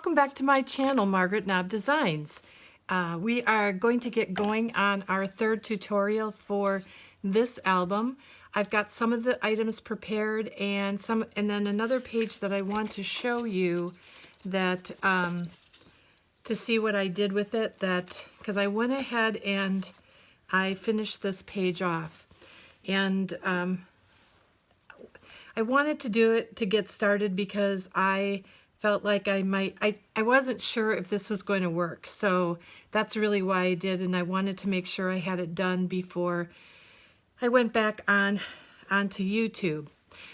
Welcome back to my channel, Margaret Knob Designs. We are going to get going on our third tutorial for this album. I've got some of the items prepared and then another page that I want to show you that to see what I did with it, because I went ahead and I finished this page off. And I wanted to do it to get started because I felt like I wasn't sure if this was going to work. So that's really why I did, and I wanted to make sure I had it done before I went back onto YouTube.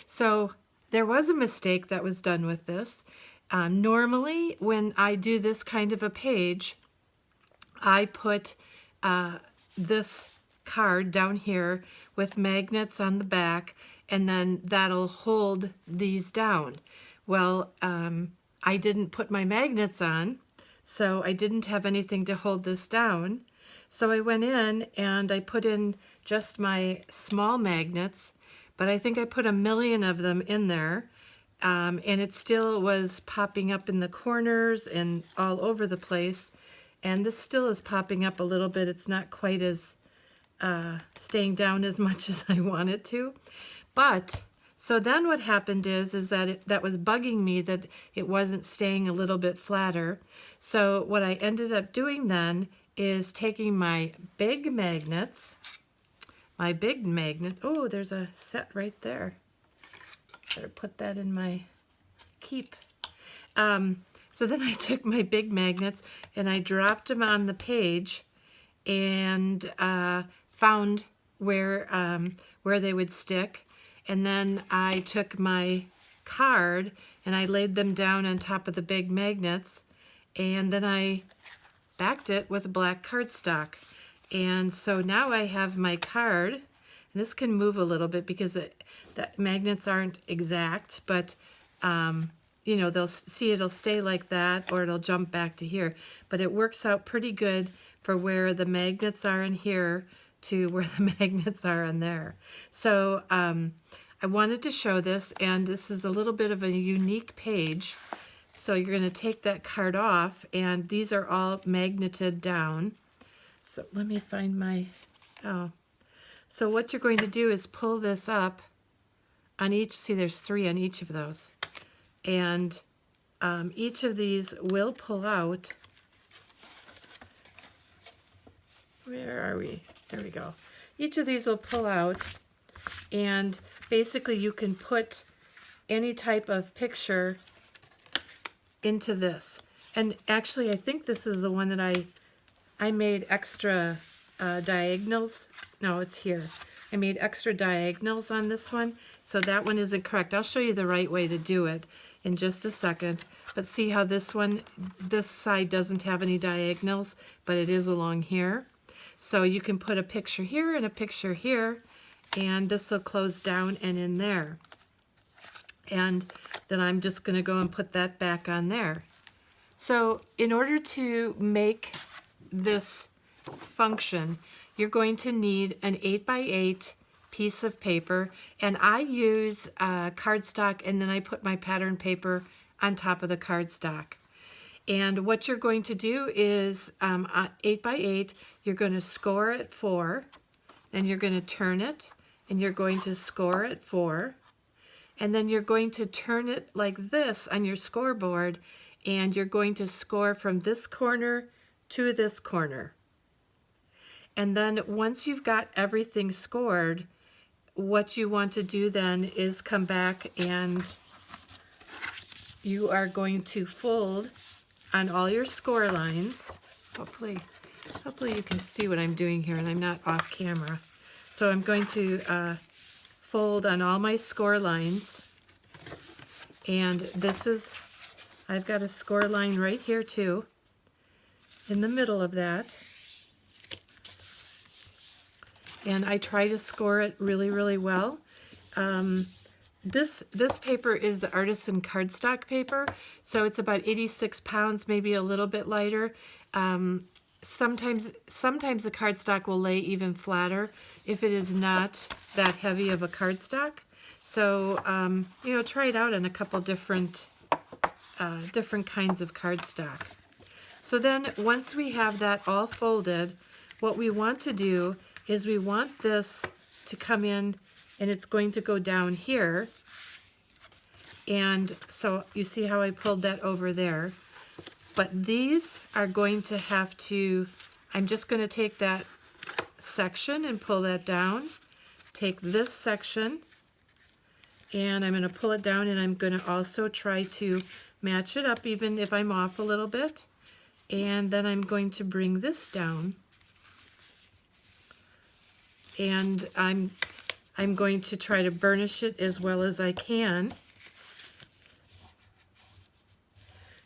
So there was a mistake that was done with this. Normally, when I do this kind of a page, I put this card down here with magnets on the back, and then that'll hold these down. Well, I didn't put my magnets on, so I didn't have anything to hold this down. So I went in and I put in just my small magnets, but I think I put 1,000,000 of them in there, and it still was popping up in the corners and all over the place. And this still is popping up a little bit. It's not quite as staying down as much as I want it to. But so then what happened is that that was bugging me that it wasn't staying a little bit flatter. So what I ended up doing then is taking my big magnets, oh, there's a set right there. Better put that in my keep. So then I took my big magnets and I dropped them on the page and found where they would stick. And then I took my card and I laid them down on top of the big magnets, and then I backed it with a black cardstock. And so now I have my card, and this can move a little bit because the magnets aren't exact, but you know, they'll see it'll stay like that or it'll jump back to here. But it works out pretty good for where the magnets are in here to where the magnets are on there. So I wanted to show this, and this is a little bit of a unique page. So you're going to take that card off, and these are all magneted down. So let me find my, So what you're going to do is pull this up on each, see there's 3 on each of those. And each of these will pull out. Where are we? There we go. Each of these will pull out, and basically you can put any type of picture into this. And actually I think this is the one that I made extra diagonals. No, it's here. I made extra diagonals on this one, so that one isn't correct. I'll show you the right way to do it in just a second. But see how this side doesn't have any diagonals, but it is along here. So you can put a picture here and a picture here, and this will close down and in there. And then I'm just going to go and put that back on there. So in order to make this function, you're going to need an 8x8 piece of paper, and I use cardstock, and then I put my pattern paper on top of the cardstock. And what you're going to do is 8x8, you're going to score at 4, then you're going to turn it, and you're going to score at 4, and then you're going to turn it like this on your scoreboard, and you're going to score from this corner to this corner. And then once you've got everything scored, what you want to do then is come back and you are going to fold on all your score lines. Hopefully you can see what I'm doing here and I'm not off camera. So I'm going to fold on all my score lines, and I've got a score line right here too, in the middle of that. And I try to score it really, really well. This paper is the Artisan cardstock paper, so it's about 86 pounds, maybe a little bit lighter. Sometimes the cardstock will lay even flatter if it is not that heavy of a cardstock. So, you know, try it out on a couple different different kinds of cardstock. So then once we have that all folded, what we want to do is we want this to come in, and it's going to go down here. And so you see how I pulled that over there. But these are going to have to, I'm just going to take that section and pull that down. Take this section and I'm going to pull it down, and I'm going to also try to match it up even if I'm off a little bit. And then I'm going to bring this down, and I'm going to try to burnish it as well as I can,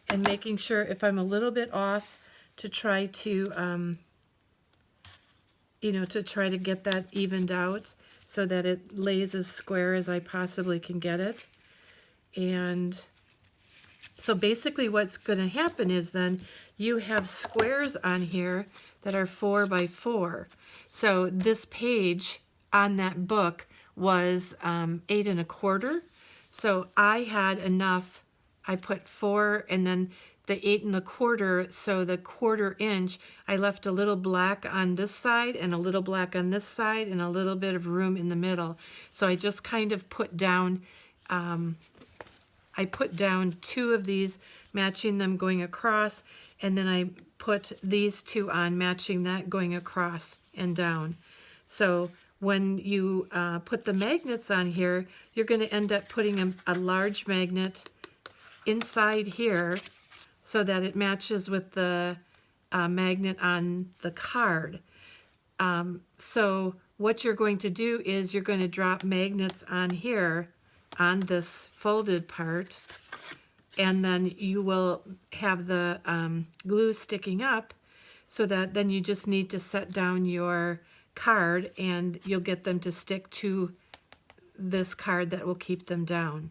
and making sure if I'm a little bit off to try to to try to get that evened out so that it lays as square as I possibly can get it. And so basically what's going to happen is then you have squares on here that are 4 by 4. So this page on that book was 8 1/4. So I had enough. I put 4 and then the 8 1/4. So the 1/4 inch, I left a little black on this side and a little black on this side and a little bit of room in the middle. So I just kind of put down, I put down 2 of these, matching them going across, and then I put these 2 on, matching that going across and down. So when you put the magnets on here, you're going to end up putting a large magnet inside here so that it matches with the magnet on the card. So what you're going to do is you're going to drop magnets on here on this folded part, and then you will have the glue sticking up, so that then you just need to set down your card and you'll get them to stick to this card that will keep them down.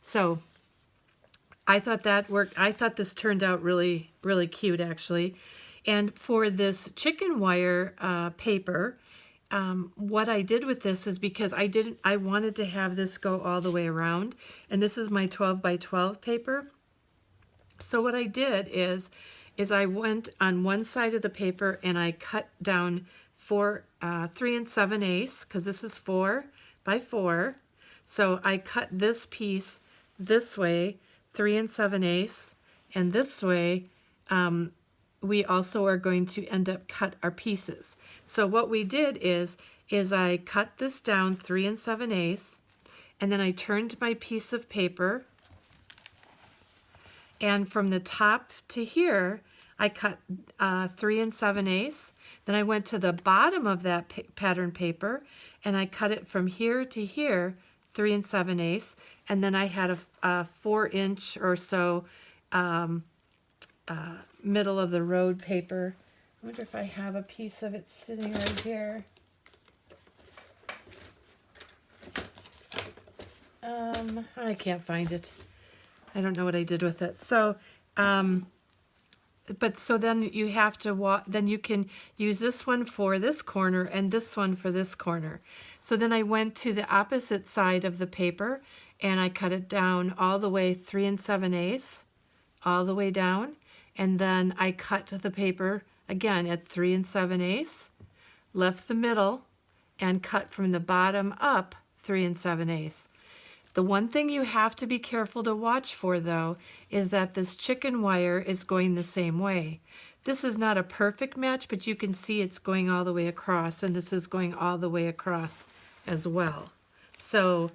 So I thought that worked. I thought this turned out really, really cute actually. And for this chicken wire paper, what I did with this is, because I wanted to have this go all the way around, and this is my 12 by 12 paper. So what I did is I went on one side of the paper and I cut down 3 7/8, because this is 4 by 4. So I cut this piece this way, 3 7/8, and this way we also are going to end up cut our pieces. So what we did is I cut this down 3 7/8, and then I turned my piece of paper, and from the top to here I cut 3 7/8. Then I went to the bottom of that pattern paper and I cut it from here to here, 3 7/8, and then I had a 4-inch or so middle of the road paper. I wonder if I have a piece of it sitting right here. I can't find it. I don't know what I did with it. So, but so then you have to then you can use this one for this corner and this one for this corner. So then I went to the opposite side of the paper and I cut it down all the way 3 7/8, all the way down. And then I cut the paper again at 3 7/8, left the middle, and cut from the bottom up 3 7/8. The one thing you have to be careful to watch for, though, is that this chicken wire is going the same way. This is not a perfect match, but you can see it's going all the way across, and this is going all the way across as well. So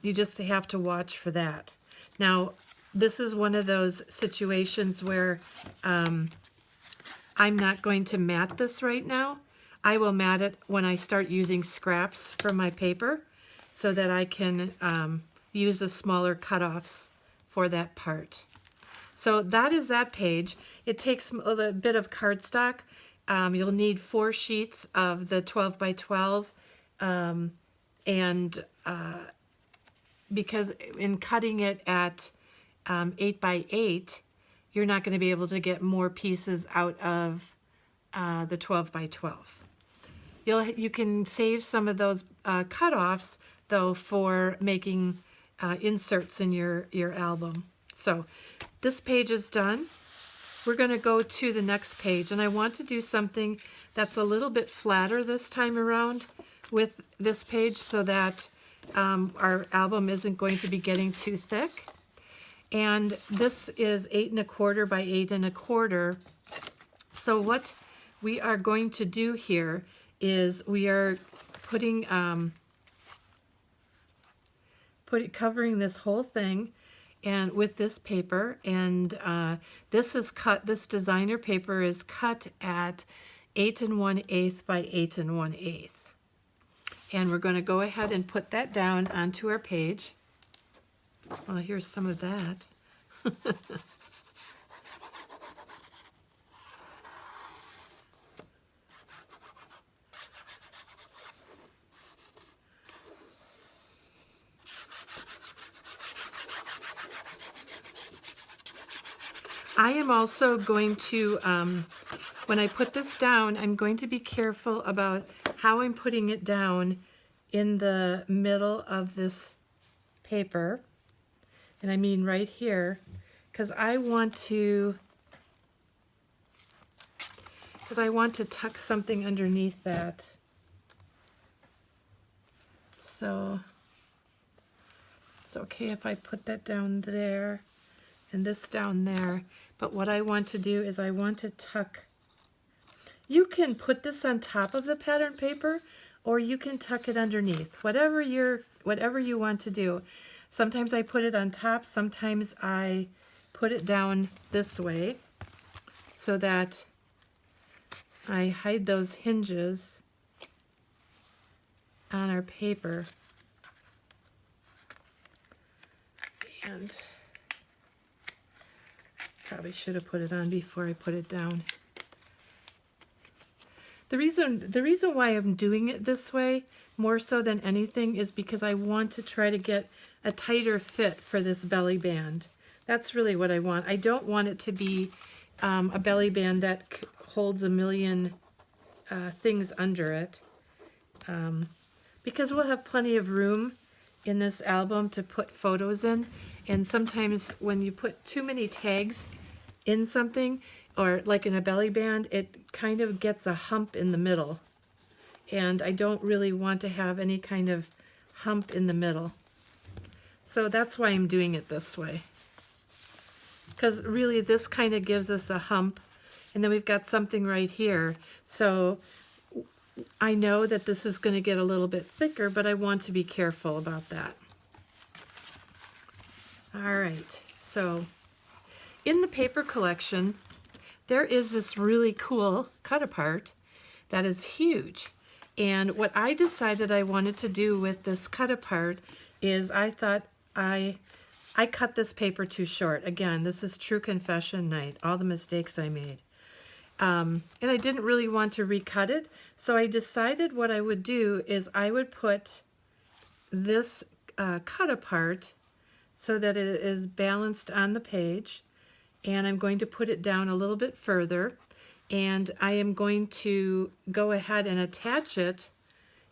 you just have to watch for that. Now, this is one of those situations where I'm not going to mat this right now. I will mat it when I start using scraps for my paper, so that I can use the smaller cutoffs for that part. So that is that page. It takes a bit of cardstock. You'll need 4 sheets of the 12 by 12, and because in cutting it at 8 by 8, you're not going to be able to get more pieces out of the 12 by 12. You can save some of those cutoffs, though, for making inserts in your album. So this page is done. We're going to go to the next page, and I want to do something that's a little bit flatter this time around with this page so that our album isn't going to be getting too thick. And this is 8 1/4 by 8 1/4. So what we are going to do here is we are putting covering this whole thing and with this paper, and this is cut. This designer paper is cut at 8 1/8 by 8 1/8, and we're going to go ahead and put that down onto our page. Well, here's some of that. I am also going to, when I put this down, I'm going to be careful about how I'm putting it down in the middle of this paper. And I mean right here, because I want to tuck something underneath that. So it's okay if I put that down there and this down there. But what I want to do is I want to tuck. You can put this on top of the pattern paper, or you can tuck it underneath. Whatever you want to do. Sometimes I put it on top, sometimes I put it down this way so that I hide those hinges on our paper. And probably should have put it on before I put it down. The reason why I'm doing it this way, more so than anything, is because I want to try to get a tighter fit for this belly band. That's really what I want. I don't want it to be a belly band that holds a million things under it, because we'll have plenty of room in this album to put photos in, and sometimes when you put too many tags in something, or like in a belly band, it kind of gets a hump in the middle, and I don't really want to have any kind of hump in the middle. So that's why I'm doing it this way, because really this kind of gives us a hump, and then we've got something right here. So I know that this is going to get a little bit thicker, but I want to be careful about that. All right, so in the paper collection, there is this really cool cut apart that is huge. And what I decided I wanted to do with this cut apart is I thought I cut this paper too short. Again, this is true confession night, all the mistakes I made. And I didn't really want to recut it, so I decided what I would do is I would put this cut apart so that it is balanced on the page, and I'm going to put it down a little bit further, and I am going to go ahead and attach it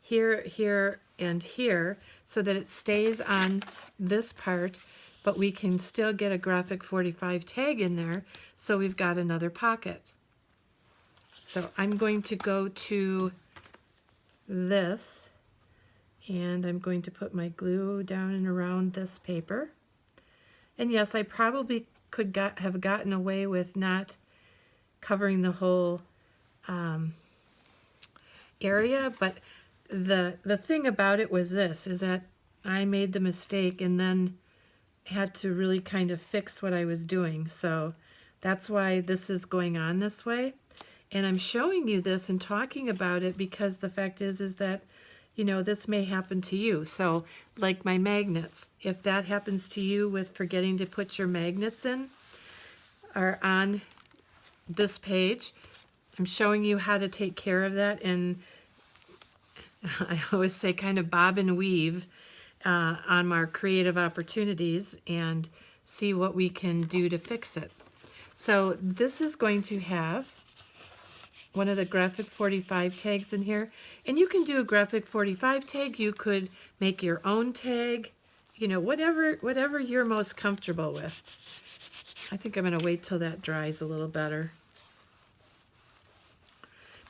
here, here, and here so that it stays on this part, but we can still get a graphic 45 tag in there, so we've got another pocket. So I'm going to go to this, and I'm going to put my glue down and around this paper. And yes, I probably could have gotten away with not covering the whole area, but the thing about it was this, is that I made the mistake and then had to really kind of fix what I was doing. So that's why this is going on this way. And I'm showing you this and talking about it because the fact is that, you know, this may happen to you. So like my magnets, if that happens to you with forgetting to put your magnets in or on this page, I'm showing you how to take care of that. And I always say kind of bob and weave on our creative opportunities and see what we can do to fix it. So this is going to have one of the graphic 45 tags in here, and you can do a graphic 45 tag. You could make your own tag. you know, whatever you're most comfortable with. I think I'm going to wait till that dries a little better.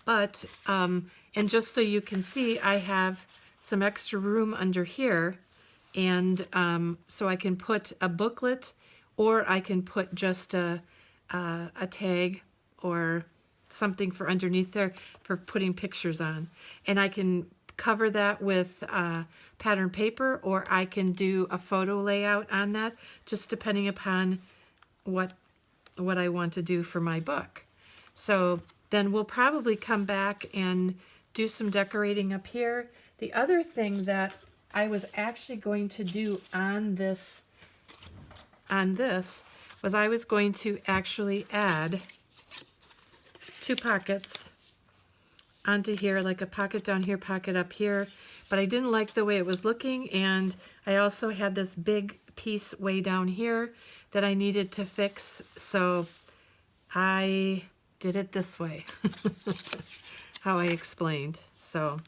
But, and just so you can see, I have some extra room under here, and so I can put a booklet, or I can put just a tag or something for underneath there for putting pictures on. And I can cover that with pattern paper, or I can do a photo layout on that, just depending upon what I want to do for my book. So then we'll probably come back and do some decorating up here. The other thing that I was actually going to do on this was I was going to actually add 2 pockets onto here, like a pocket down here, pocket up here, but I didn't like the way it was looking, and I also had this big piece way down here that I needed to fix, so I did it this way, how I explained. So,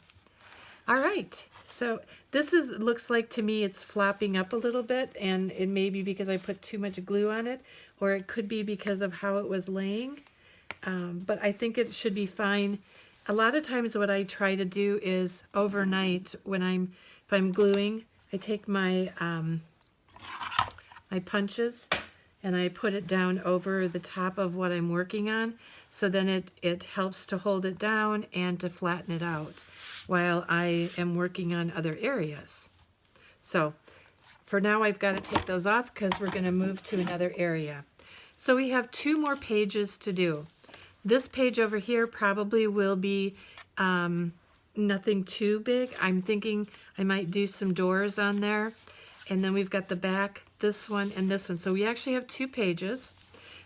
all right, so this looks like to me it's flopping up a little bit, and it may be because I put too much glue on it, or it could be because of how it was laying, but I think it should be fine. A lot of times what I try to do is overnight, if I'm gluing, I take my my punches and I put it down over the top of what I'm working on, so then it helps to hold it down and to flatten it out while I am working on other areas. So for now I've got to take those off because we're going to move to another area. So we have 2 more pages to do. This page over here probably will be nothing too big. I'm thinking I might do some doors on there. And then we've got the back, this one, and this one. So we actually have 2 pages.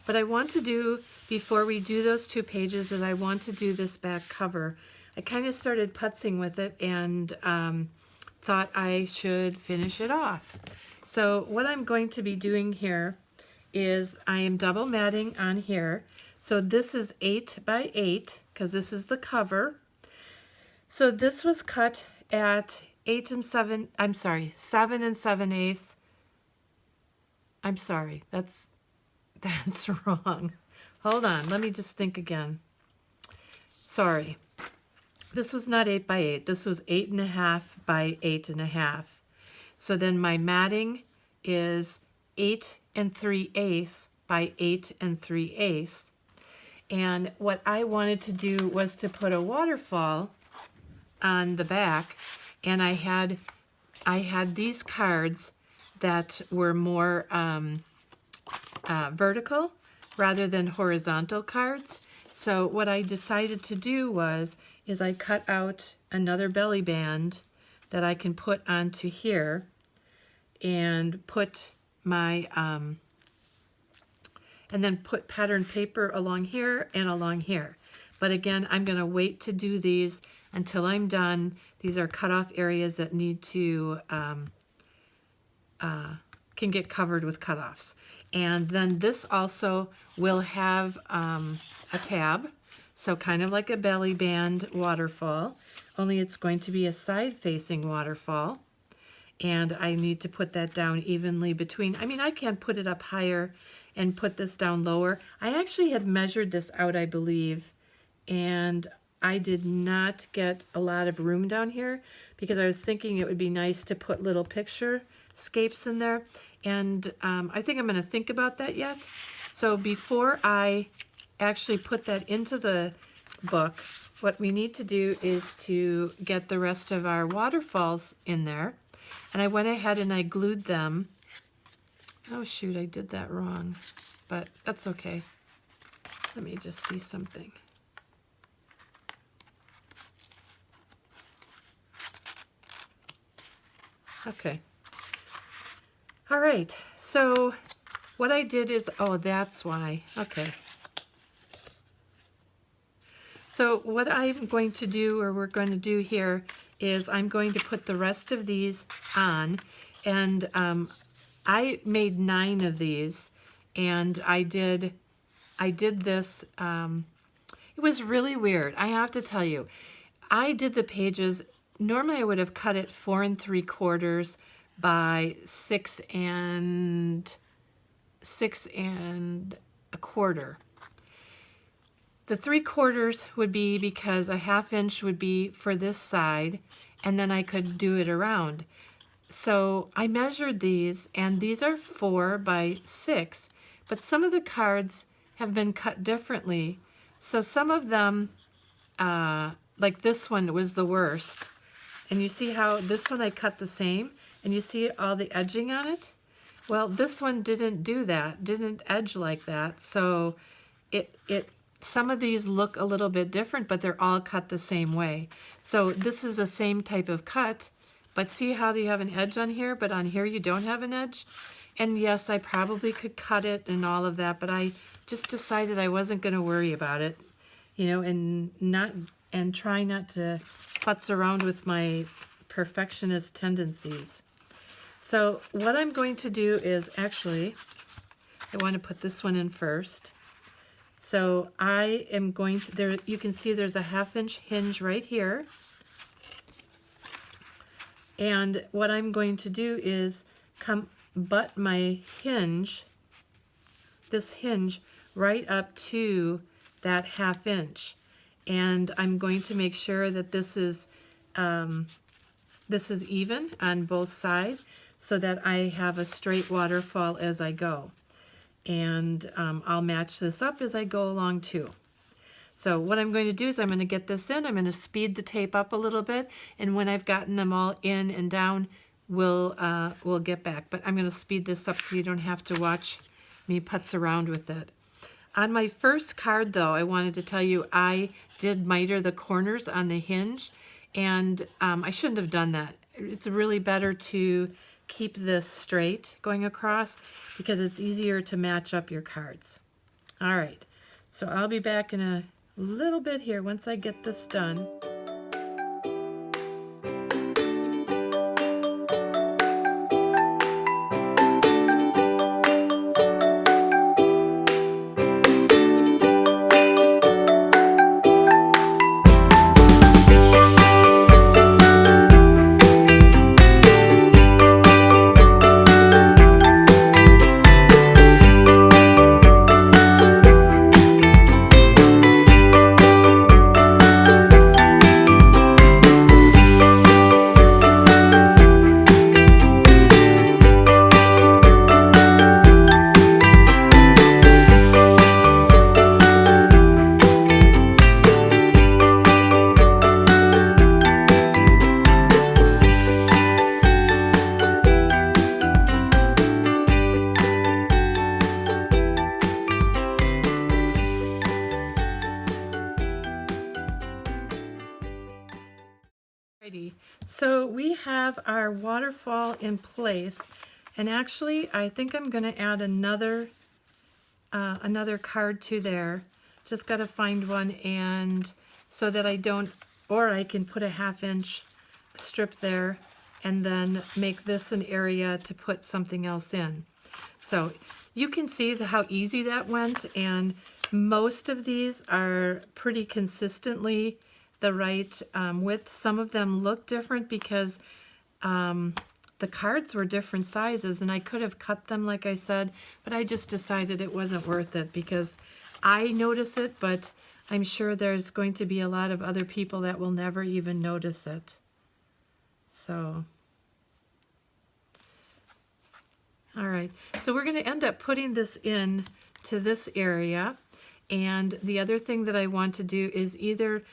But I want to do, before we do those 2 pages, is I want to do this back cover. I kind of started putzing with it and thought I should finish it off. So what I'm going to be doing here is I am double matting on here. So this is 8 by 8 because this is the cover. So this was cut at 7 and 7/8. I'm sorry, that's wrong. Hold on, let me just think again. Sorry, this was not 8 by 8. This was 8.5 by 8.5. So then my matting is 8 3/8 by 8 3/8. And what I wanted to do was to put a waterfall on the back, and I had these cards that were more vertical rather than horizontal cards. So what I decided to do is I cut out another belly band that I can put onto here and put my and then put pattern paper along here and along here. But again, I'm going to wait to do these until I'm done. These are cut-off areas that need to can get covered with cutoffs. And then this also will have a tab, so kind of like a belly band waterfall, only it's going to be a side-facing waterfall. And I need to put that down evenly between. I mean, I can put it up higher and put this down lower. I actually had measured this out, I believe, and I did not get a lot of room down here because I was thinking it would be nice to put little picture scapes in there. And I think I'm going to think about that yet. So before I actually put that into the book, what we need to do is to get the rest of our waterfalls in there. And I went ahead and I glued them. Oh shoot, I did that wrong, but that's okay. Let me just see something. Okay. All right, so what I did is, oh, that's why, okay. So what I'm going to do, or we're going to do here, is I'm going to put the rest of these on, and I made 9 of these, and I did this, it was really weird, I have to tell you. I did the pages, normally I would have cut it 4 3/4 by 6 1/4. The 3/4 would be because a 1/2 inch would be for this side, and then I could do it around. So I measured these, and these are 4 by 6, but some of the cards have been cut differently. So some of them, like this one was the worst. And you see how this one I cut the same, and you see all the edging on it? Well, this one didn't do that, didn't edge like that. So some of these look a little bit different, but they're all cut the same way. So this is the same type of cut, but see how you have an edge on here, but on here you don't have an edge? And yes, I probably could cut it and all of that, but I just decided I wasn't going to worry about it, and try not to futz around with my perfectionist tendencies. So what I'm going to do is, actually, I want to put this one in first. So I am going to, there you can see there's a 1/2 inch hinge right here. And what I'm going to do is butt my hinge, this hinge, right up to that 1/2 inch. And I'm going to make sure that this is even on both sides so that I have a straight waterfall as I go. And I'll match this up as I go along too. So what I'm going to do is I'm going to get this in, I'm going to speed the tape up a little bit, and when I've gotten them all in and down, we'll get back. But I'm going to speed this up so you don't have to watch me putz around with it. On my first card though, I wanted to tell you I did miter the corners on the hinge, and I shouldn't have done that. It's really better to keep this straight going across because it's easier to match up your cards. All right, so I'll be back in a little bit here once I get this done. So we have our waterfall in place, and actually I think I'm going to add another card to there. Just got to find one, and so that I don't, or I can put a 1/2 inch strip there and then make this an area to put something else in. So you can see how easy that went, and most of these are pretty consistently the right width. Some of them look different because the cards were different sizes, and I could have cut them like I said, but I just decided it wasn't worth it because I notice it, but I'm sure there's going to be a lot of other people that will never even notice it. So, all right, so we're going to end up putting this in to this area, and the other thing that I want to do is either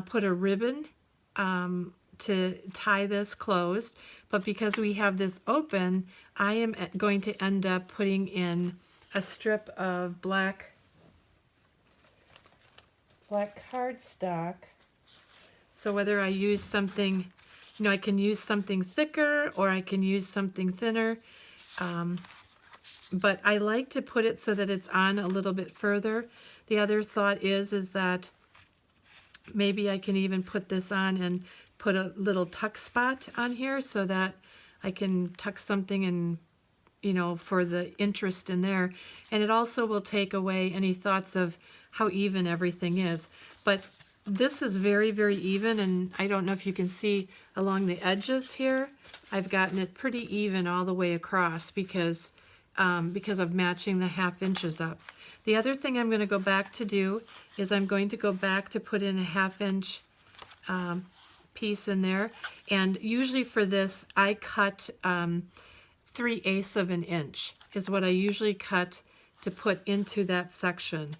put a ribbon to tie this closed, but because we have this open, I am going to end up putting in a strip of black cardstock. So whether I use something, I can use something thicker or I can use something thinner, but I like to put it so that it's on a little bit further. The other thought is that maybe I can even put this on and put a little tuck spot on here so that I can tuck something in, for the interest in there. And it also will take away any thoughts of how even everything is. But this is very, very even, and I don't know if you can see along the edges here. I've gotten it pretty even all the way across because of matching the 1/2 inches up. The other thing I'm going to go back to do is I'm going to go back to put in a 1/2 inch piece in there, and usually for this I cut 3/8 of an inch is what I usually cut to put into that section.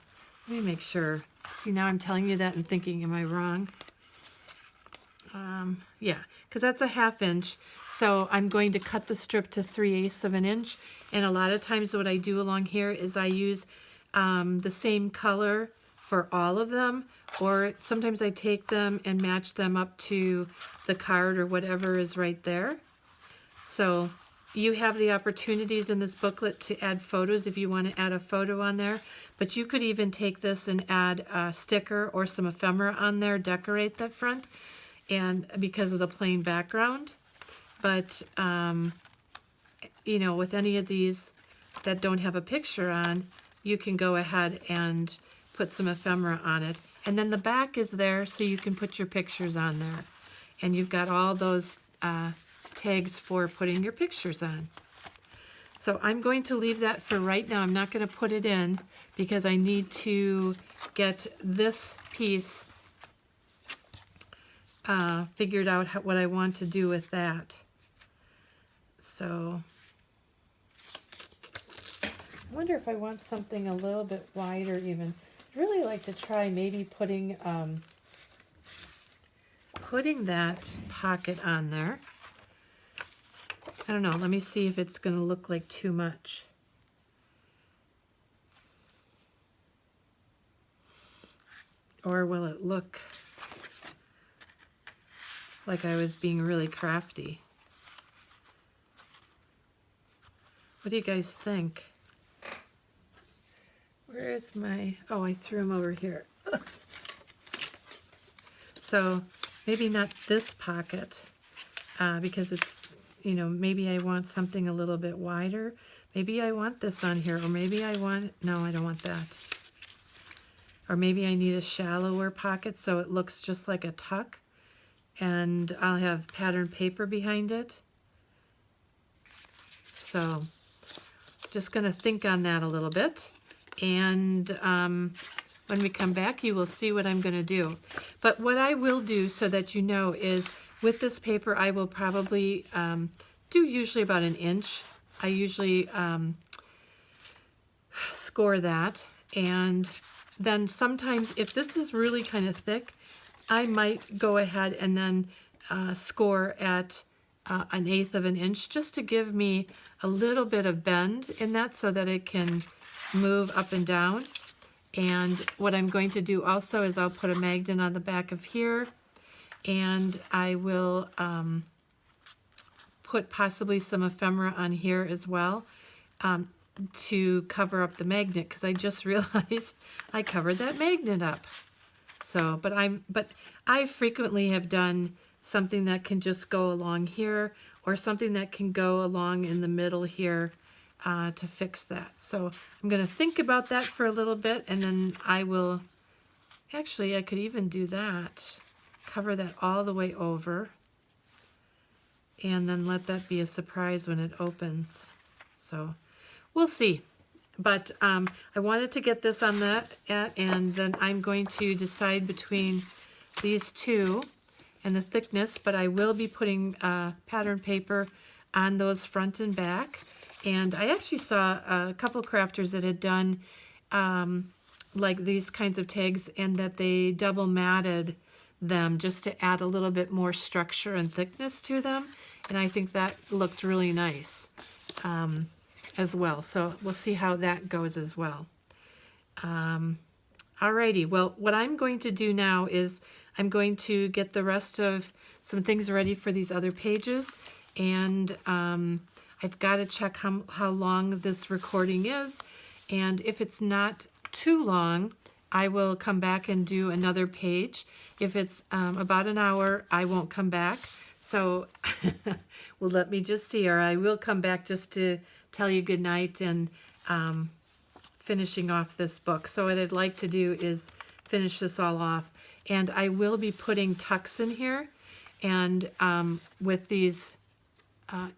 Let me make sure. See, now I'm telling you that and thinking, am I wrong? Yeah, because that's a 1/2 inch. So I'm going to cut the strip to 3/8 of an inch. And a lot of times what I do along here is I use the same color for all of them, or sometimes I take them and match them up to the card or whatever is right there. So you have the opportunities in this booklet to add photos if you want to add a photo on there, but you could even take this and add a sticker or some ephemera on there, decorate the front, and because of the plain background. But you know, with any of these that don't have a picture on, you can go ahead and put some ephemera on it. And then the back is there so you can put your pictures on there. And you've got all those tags for putting your pictures on. So I'm going to leave that for right now. I'm not going to put it in because I need to get this piece figured out what I want to do with that. So I wonder if I want something a little bit wider even. I'd really like to try maybe putting that pocket on there. I don't know, let me see if it's going to look like too much. Or will it look like I was being really crafty? What do you guys think? Where is my, oh, I threw him over here. Ugh. So maybe not this pocket because it's, you know, maybe I want something a little bit wider. Maybe I want this on here, or maybe I want, no, I don't want that. Or maybe I need a shallower pocket so it looks just like a tuck, and I'll have patterned paper behind it. So just gonna think on that a little bit, and when we come back you will see what I'm gonna do. But what I will do, so that you know, is with this paper, I will probably do usually about an inch. I usually score that, and then sometimes if this is really kind of thick, I might go ahead and then score at 1/8 of an inch, just to give me a little bit of bend in that so that it can move up and down. And what I'm going to do also is I'll put a magnet on the back of here, and I will put possibly some ephemera on here as well to cover up the magnet, because I just realized I covered that magnet up. So, but I frequently have done something that can just go along here, or something that can go along in the middle here to fix that. So I'm going to think about that for a little bit, and then I will, actually I could even do that. Cover that all the way over, and then let that be a surprise when it opens. So we'll see. But I wanted to get this on that, and then I'm going to decide between these two and the thickness, but I will be putting pattern paper on those front and back. And I actually saw a couple crafters that had done like these kinds of tags, and that they double matted them just to add a little bit more structure and thickness to them, and I think that looked really nice as well. So we'll see how that goes as well. Alrighty, well, what I'm going to do now is I'm going to get the rest of some things ready for these other pages, and I've got to check how long this recording is, and if it's not too long, I will come back and do another page. If it's about an hour, I won't come back. So, well, let me just see, or I will come back just to tell you good night and finishing off this book. So what I'd like to do is finish this all off. And I will be putting tucks in here, and with these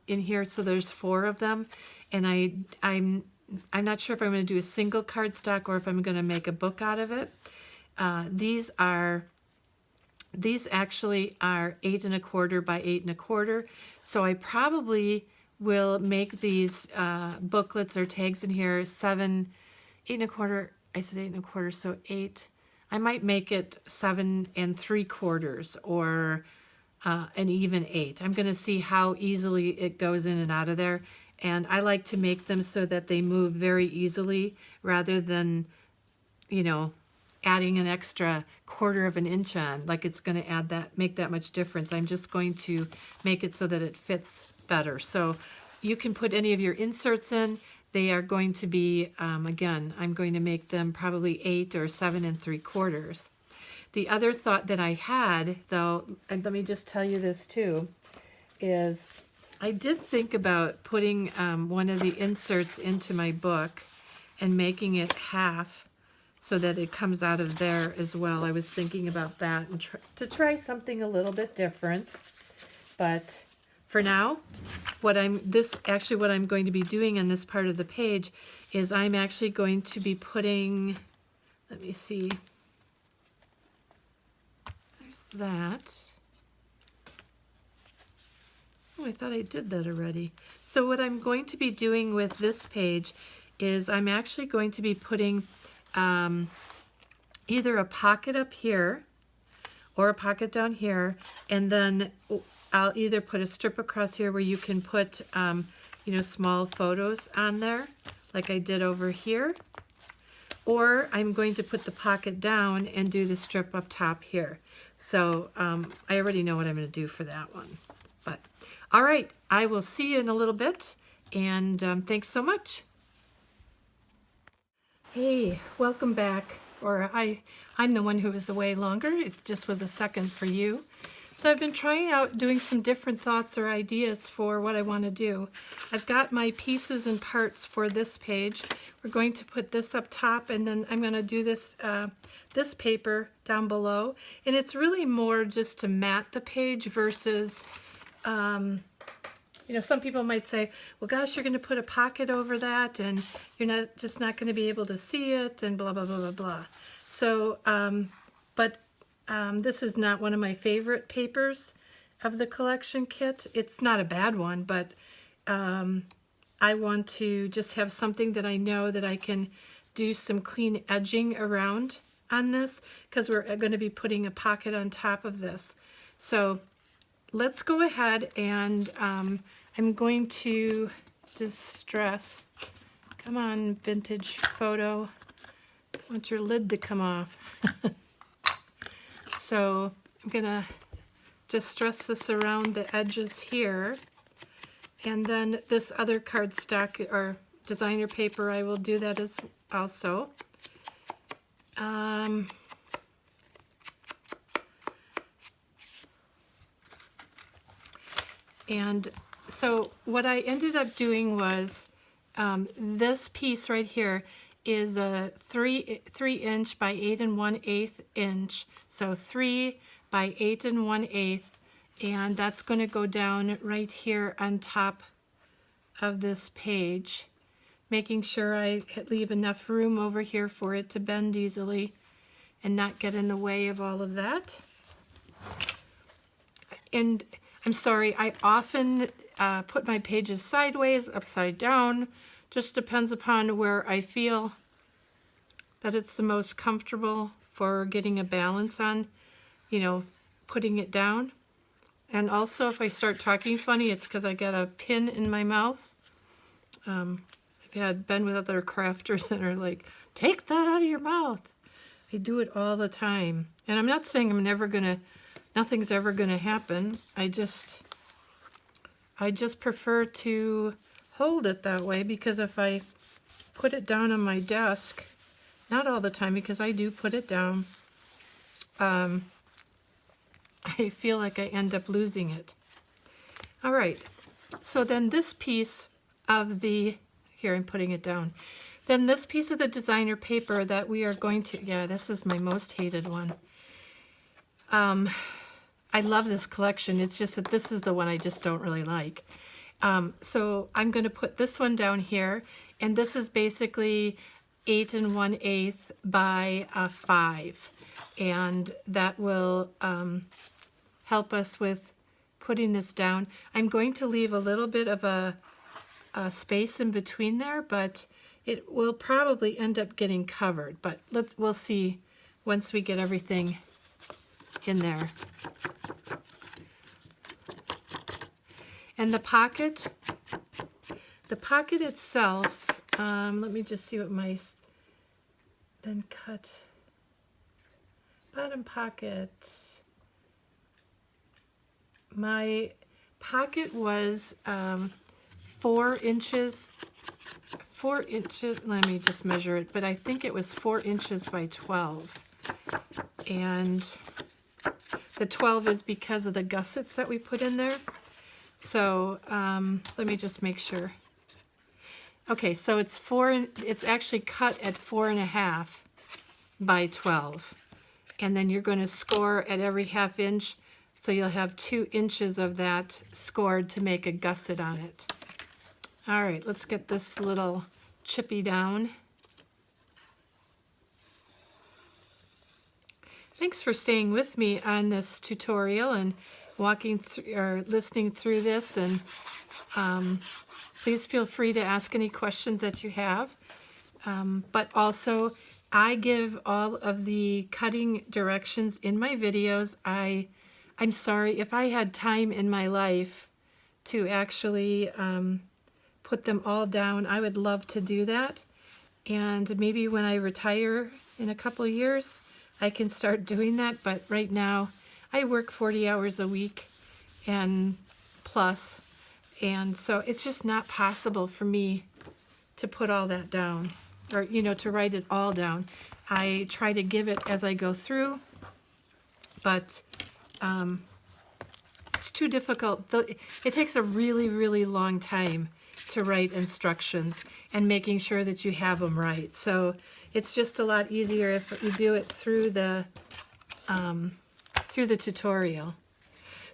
in here, so there's 4 of them. And I'm not sure if I'm going to do a single cardstock or if I'm going to make a book out of it. These actually are 8 1/4 by 8 1/4. So I probably will make these booklets or tags in here 7, 8 1/4. I said 8 1/4, so 8. I might make it 7 3/4 or an even 8. I'm going to see how easily it goes in and out of there. And I like to make them so that they move very easily rather than, you know, adding an extra 1/4 of an inch on, like it's going to make that much difference. I'm just going to make it so that it fits better. So you can put any of your inserts in. They are going to be, again, I'm going to make them probably 8 or 7 3/4. The other thought that I had, though, and let me just tell you this too, is I did think about putting one of the inserts into my book and making it half so that it comes out of there as well. I was thinking about that and to try something a little bit different. But for now, what I'm going to be doing on this part of the page is I'm actually going to be putting, let me see, there's that. Oh, I thought I did that already. So what I'm going to be doing with this page is I'm actually going to be putting either a pocket up here or a pocket down here, and then I'll either put a strip across here where you can put you know, small photos on there like I did over here, or I'm going to put the pocket down and do the strip up top here. So I already know what I'm going to do for that one. But all right, I will see you in a little bit, and thanks so much. Hey, welcome back. Or I'm the one who was away longer. It just was a second for you. So I've been trying out doing some different thoughts or ideas for what I want to do. I've got my pieces and parts for this page. We're going to put this up top, and then I'm going to do this this paper down below. And it's really more just to mat the page versus you know, some people might say, well, gosh, you're going to put a pocket over that and you're not going to be able to see it and blah, blah, blah, blah, blah. So, this is not one of my favorite papers of the collection kit. It's not a bad one, but I want to just have something that I know that I can do some clean edging around on this, because we're going to be putting a pocket on top of this. So let's go ahead and I'm going to just stress, come on, vintage photo, I want your lid to come off. So I'm gonna just stress this around the edges here, and then this other cardstock or designer paper, I will do that as also. And so what I ended up doing was this piece right here is a 3 inch by 8 1/8 inch. So 3 by 8 1/8, and that's going to go down right here on top of this page, making sure I leave enough room over here for it to bend easily and not get in the way of all of that. And I'm sorry, I often put my pages sideways, upside down, just depends upon where I feel that it's the most comfortable for getting a balance on, you know, putting it down. And also if I start talking funny, it's because I got a pin in my mouth. I've been with other crafters that are like, take that out of your mouth. I do it all the time. And I'm not saying nothing's ever gonna happen. I just prefer to hold it that way, because if I put it down on my desk, not all the time because I do put it down, I feel like I end up losing it. All right, so then this piece of here I'm putting it down. Then this piece of the designer paper that we are going to, yeah, this is my most hated one. I love this collection. It's just that this is the one I just don't really like. So I'm going to put this one down here, and this is basically 8 1/8 by 5, and that will help us with putting this down. I'm going to leave a little bit of a space in between there, but it will probably end up getting covered. But we'll see once we get everything in there. And the pocket itself, let me just see what my then cut bottom pocket. My pocket was 4 inches. 4 inches. Let me just measure it, but I think it was 4 inches by 12, and the 12 is because of the gussets that we put in there. So let me just make sure. Okay, so it's actually cut at 4.5 by 12. And then you're going to score at every 1/2 inch. So you'll have 2 inches of that scored to make a gusset on it. All right, let's get this little chippy down. Thanks for staying with me on this tutorial and walking through or listening through this, and please feel free to ask any questions that you have. But also, I give all of the cutting directions in my videos. I'm sorry if I had time in my life to actually put them all down. I would love to do that, and maybe when I retire in a couple years, I can start doing that. But right now, I work 40 hours a week and plus, and so it's just not possible for me to put all that down, or to write it all down. I try to give it as I go through, but it's too difficult. It takes a really, really long time to write instructions and making sure that you have them right. So it's just a lot easier if you do it through the tutorial.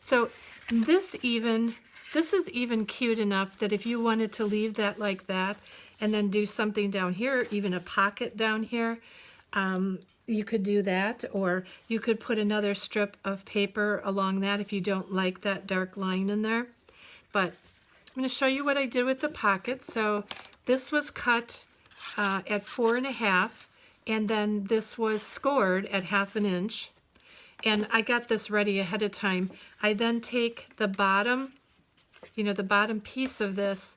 So this is even cute enough that if you wanted to leave that like that and then do something down here, even a pocket down here, you could do that, or you could put another strip of paper along that if you don't like that dark line in there. But I'm going to show you what I did with the pocket. So this was cut at 4.5, and then this was scored at 1/2 inch. And I got this ready ahead of time. I then take the bottom, the bottom piece of this,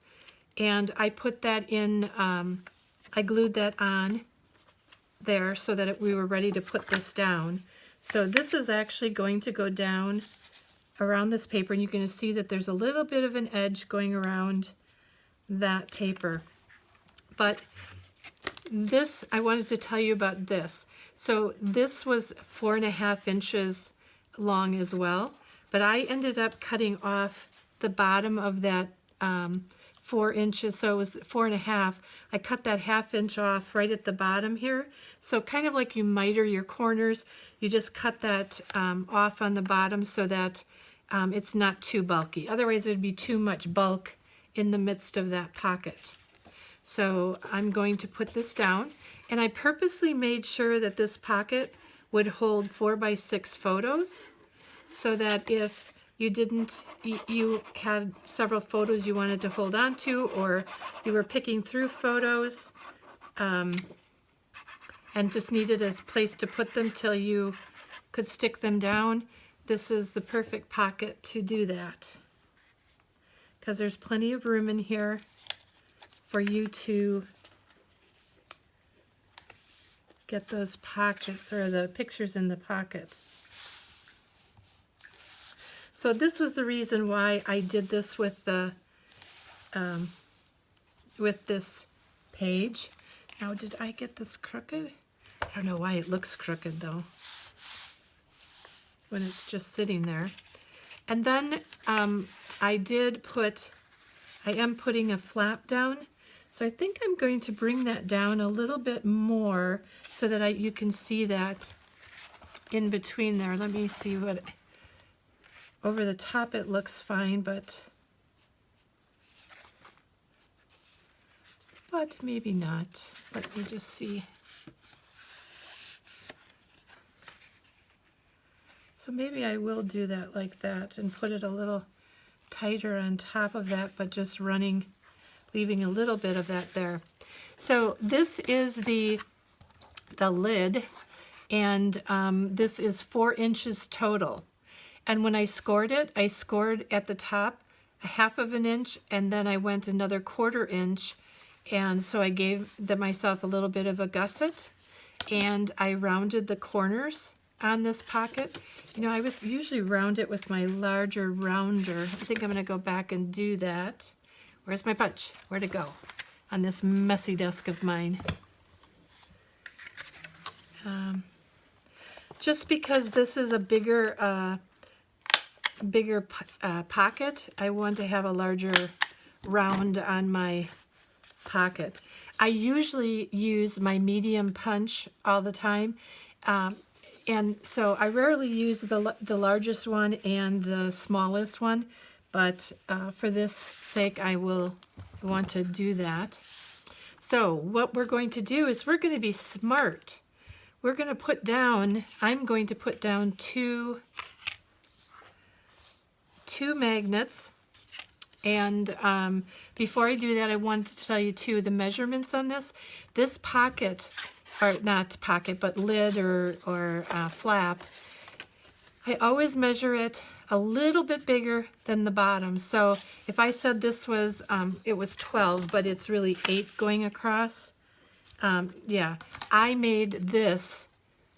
and I put that in, I glued that on there so that we were ready to put this down. So this is actually going to go down around this paper, and you're going to see that there's a little bit of an edge going around that paper. But this, I wanted to tell you about this. So this was 4.5 inches long as well, but I ended up cutting off the bottom of that 4 inches, so it was 4.5. I cut that 1/2 inch off right at the bottom here. So kind of like you miter your corners, you just cut that off on the bottom so that it's not too bulky. Otherwise, it would be too much bulk in the midst of that pocket. So I'm going to put this down, and I purposely made sure that this pocket would hold 4x6 photos, so that if you had several photos you wanted to hold on to, or you were picking through photos and just needed a place to put them till you could stick them down, this is the perfect pocket to do that, because there's plenty of room in here for you to get those pockets or the pictures in the pocket. So this was the reason why I did this with the with this page. Now, did I get this crooked? I don't know why it looks crooked though when it's just sitting there. And then I am putting a flap down. So I think I'm going to bring that down a little bit more so that you can see that in between there. Let me see what, over the top it looks fine, but maybe not. Let me just see. So maybe I will do that like that and put it a little tighter on top of that, but just leaving a little bit of that there. So this is the lid, and this is 4 inches total. And when I scored it, I scored at the top a 1/2 inch, and then I went another 1/4 inch, and so I gave myself a little bit of a gusset, and I rounded the corners on this pocket. You know, I would usually round it with my larger rounder. I think I'm going to go back and do that. Where's my punch? Where'd it go? On this messy desk of mine. Just because this is a bigger pocket, I want to have a larger round on my pocket. I usually use my medium punch all the time, and so I rarely use the largest one and the smallest one, but for this sake I will want to do that. So what we're going to do is we're going to be smart. We're going to put down, I'm going to put down two magnets. And before I do that, I wanted to tell you too the measurements on this. This pocket, or not pocket, but lid or flap, I always measure it a little bit bigger than the bottom. So if I said this was, it was 12, but it's really 8 going across, yeah, I made this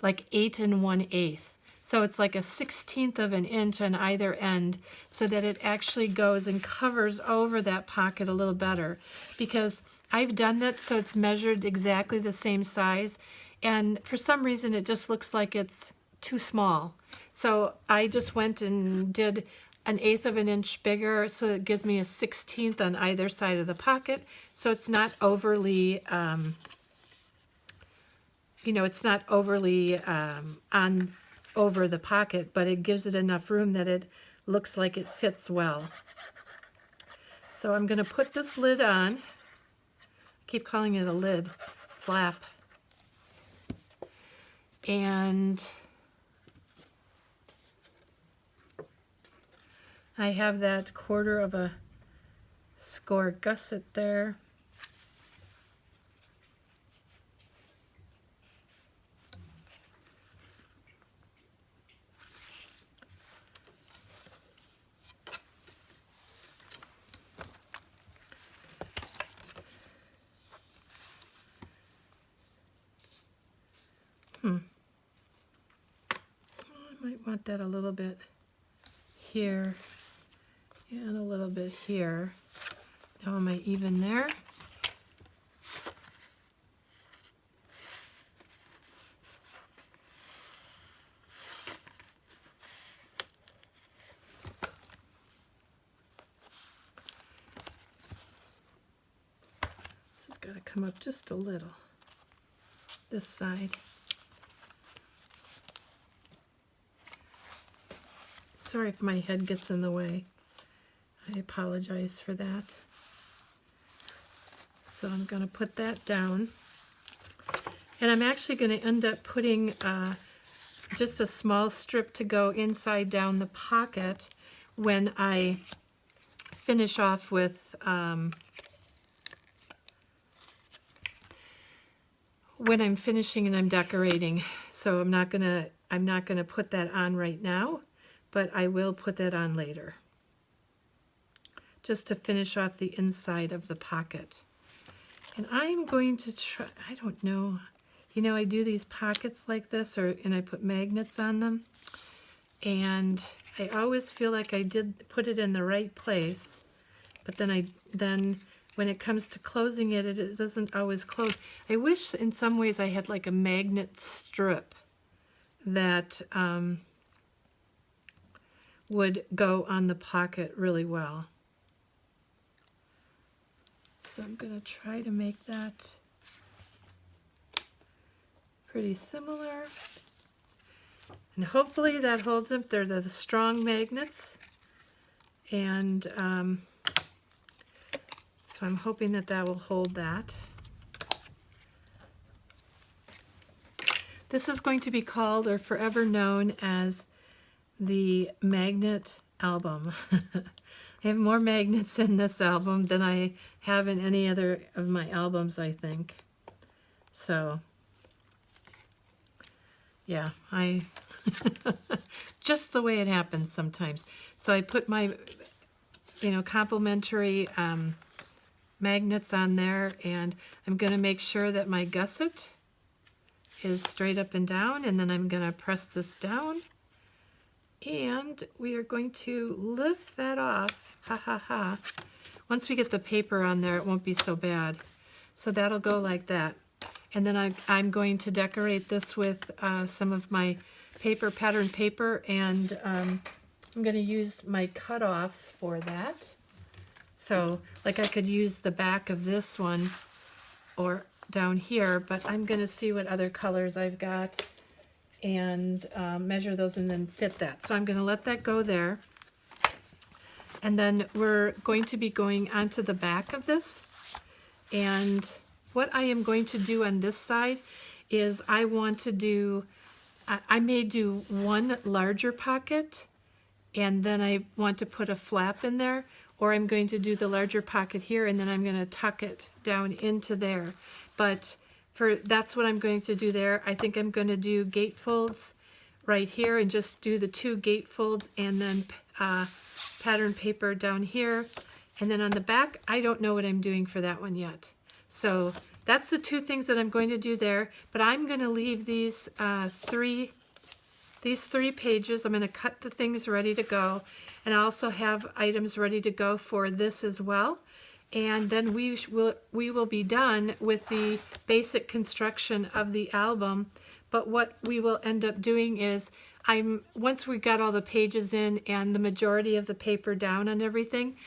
like 8 1/8. So it's like a 1/16 of an inch on either end, so that it actually goes and covers over that pocket a little better. Because I've done that so it's measured exactly the same size, and for some reason it just looks like it's too small. So I just went and did an 1/8 of an inch bigger, so it gives me a 1/16 on either side of the pocket. So it's not overly, you know, it's not overly over the pocket, but it gives it enough room that it looks like it fits well. So I'm going to put this lid on. I keep calling it a lid, flap. And I have that 1/4 of a score gusset there. I might want that a little bit here and a little bit here. Now am I even there? This has got to come up just a little, this side. Sorry if my head gets in the way. I apologize for that. So I'm going to put that down. And I'm actually going to end up putting just a small strip to go inside down the pocket when I finish off with when I'm finishing and I'm decorating. So I'm not gonna put that on right now, but I will put that on later, just to finish off the inside of the pocket. And I'm going to try, I don't know, you know, I do these pockets like this, and I put magnets on them, and I always feel like I did put it in the right place, but then when it comes to closing it, it doesn't always close. I wish in some ways I had like a magnet strip that would go on the pocket really well. So I'm going to try to make that pretty similar. And hopefully that holds them. They're the strong magnets. And so I'm hoping that that will hold that. This is going to be called or forever known as the magnet album. I have more magnets in this album than I have in any other of my albums, I think. So, yeah, just the way it happens sometimes. So I put my, complimentary magnets on there, and I'm going to make sure that my gusset is straight up and down, and then I'm going to press this down, and we are going to lift that off. Ha ha ha. Once we get the paper on there, it won't be so bad. So that'll go like that. And then I'm going to decorate this with some of my pattern paper, and I'm going to use my cutoffs for that. So like I could use the back of this one or down here, but I'm going to see what other colors I've got and measure those and then fit that. So I'm going to let that go there. And then we're going to be going onto the back of this. And what I am going to do on this side is I may do one larger pocket, and then I want to put a flap in there, or I'm going to do the larger pocket here, and then I'm going to tuck it down into there. But that's what I'm going to do there. I think I'm going to do gatefolds right here and just do the 2 gatefolds, and then pattern paper down here. And then on the back, I don't know what I'm doing for that one yet. So that's the 2 things that I'm going to do there. But I'm going to leave these 3 pages. I'm going to cut the things ready to go. And I also have items ready to go for this as well. And then we will be done with the basic construction of the album. But what we will end up doing is, once we got all the pages in and the majority of the paper down on everything,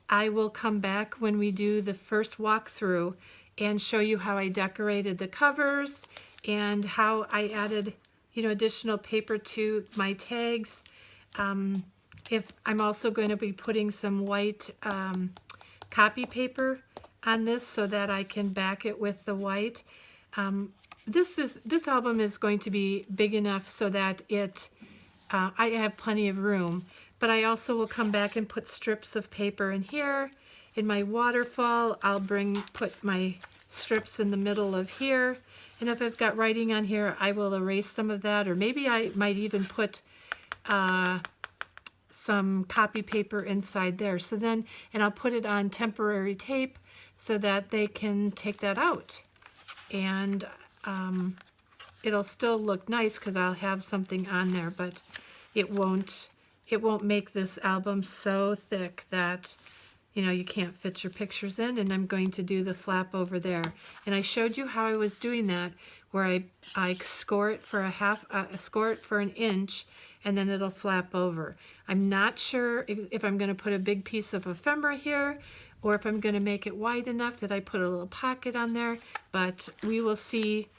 I will come back when we do the first walkthrough and show you how I decorated the covers and how I added, additional paper to my tags. If I'm also going to be putting some white copy paper on this so that I can back it with the white. This album is going to be big enough so that I have plenty of room, but I also will come back and put strips of paper in here. In my waterfall, I'll put my strips in the middle of here, and if I've got writing on here, I will erase some of that, or maybe I might even put some copy paper inside there. So then, and I'll put it on temporary tape so that they can take that out, and it'll still look nice because I'll have something on there, but it won't make this album so thick that you can't fit your pictures in. And I'm going to do the flap over there, and I showed you how I was doing that, where I score it for score it for 1 inch, and then it'll flap over. I'm not sure if I'm going to put a big piece of ephemera here, or if I'm going to make it wide enough that I put a little pocket on there, but we will see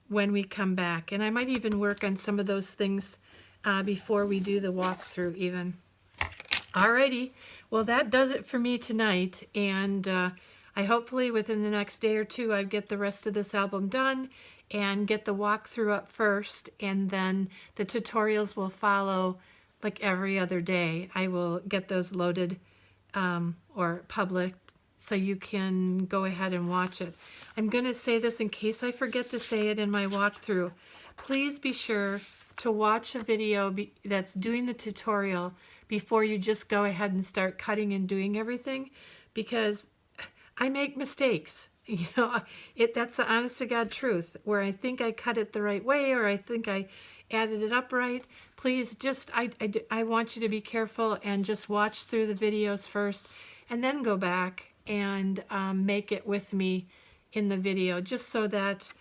when we come back. And I might even work on some of those things before we do the walkthrough even. Alrighty, well that does it for me tonight, and I hopefully within the next day or 2 I get the rest of this album done and get the walkthrough up first, and then the tutorials will follow like every other day. I will get those loaded or public so you can go ahead and watch it. I'm going to say this in case I forget to say it in my walkthrough. Please be sure to watch a video that's doing the tutorial before you just go ahead and start cutting and doing everything, because I make mistakes. That's the honest to God truth, where I think I cut it the right way, or I think I added it up right. Please just, I want you to be careful and just watch through the videos first, and then go back and make it with me in the video, just so that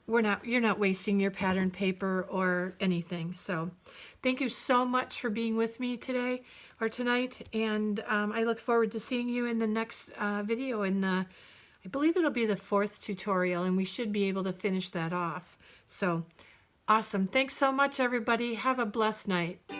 you're not wasting your pattern paper or anything. So thank you so much for being with me today or tonight, and I look forward to seeing you in the next video I believe it'll be the 4th tutorial, and we should be able to finish that off. So awesome. Thanks so much, everybody. Have a blessed night.